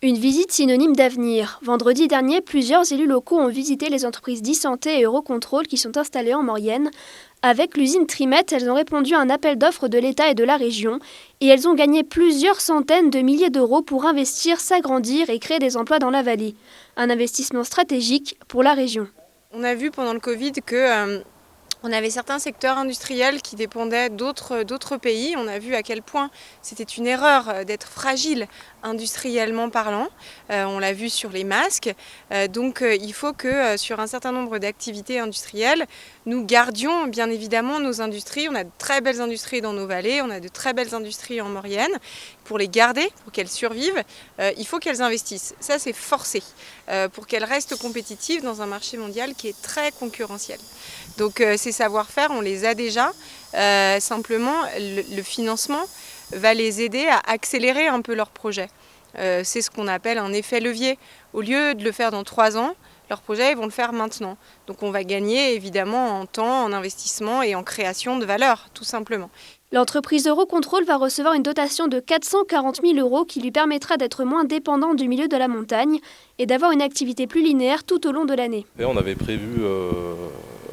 Une visite synonyme d'avenir. Vendredi dernier, plusieurs élus locaux ont visité les entreprises d'e-santé et Eurocontrol qui sont installées en Maurienne. Avec l'usine Trimet, elles ont répondu à un appel d'offres de l'État et de la région et elles ont gagné plusieurs centaines de milliers d'euros pour investir, s'agrandir et créer des emplois dans la vallée. Un investissement stratégique pour la région. On a vu pendant le Covid que on avait certains secteurs industriels qui dépendaient d'autres pays. On a vu à quel point c'était une erreur d'être fragile industriellement parlant. On l'a vu sur les masques. Donc il faut que sur un certain nombre d'activités industrielles, nous gardions bien évidemment nos industries. On a de très belles industries dans nos vallées, on a de très belles industries en Maurienne. Pour les garder, pour qu'elles survivent, il faut qu'elles investissent. Ça, c'est forcé pour qu'elles restent compétitives dans un marché mondial qui est très concurrentiel. Donc ces savoir-faire, on les a déjà. Simplement, le financement va les aider à accélérer un peu leurs projets. C'est ce qu'on appelle un effet levier. Au lieu de le faire dans 3 ans, leurs projets ils vont le faire maintenant. Donc on va gagner évidemment en temps, en investissement et en création de valeur, tout simplement. L'entreprise Eurocontrol va recevoir une dotation de 440 000 € qui lui permettra d'être moins dépendant du milieu de la montagne et d'avoir une activité plus linéaire tout au long de l'année. On avait prévu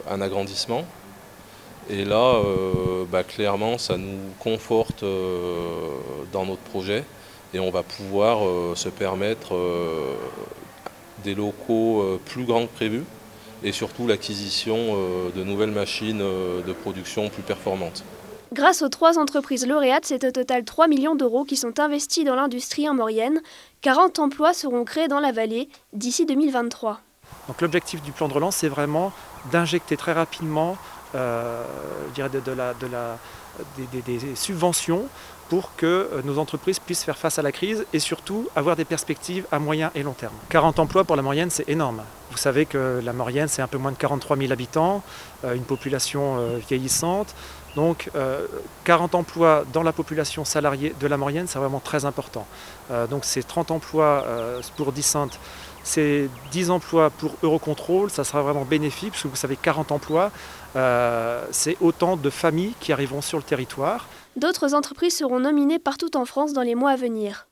un agrandissement et là, clairement, ça nous conforte dans notre projet et on va pouvoir se permettre des locaux plus grands que prévu et surtout l'acquisition de nouvelles machines de production plus performantes. Grâce aux 3 entreprises lauréates, c'est au total 3 millions d'euros qui sont investis dans l'industrie en Maurienne. 40 emplois seront créés dans la vallée d'ici 2023. Donc l'objectif du plan de relance, c'est vraiment d'injecter très rapidement des subventions pour que nos entreprises puissent faire face à la crise et surtout avoir des perspectives à moyen et long terme. 40 emplois pour la Maurienne, c'est énorme. Vous savez que la Maurienne, c'est un peu moins de 43 000 habitants, une population vieillissante. Donc 40 emplois dans la population salariée de la Maurienne, c'est vraiment très important. Donc c'est 30 emplois pour d'e-sant, c'est 10 emplois pour Eurocontrol, ça sera vraiment bénéfique parce que vous savez 40 emplois, c'est autant de familles qui arriveront sur le territoire. D'autres entreprises seront nominées partout en France dans les mois à venir.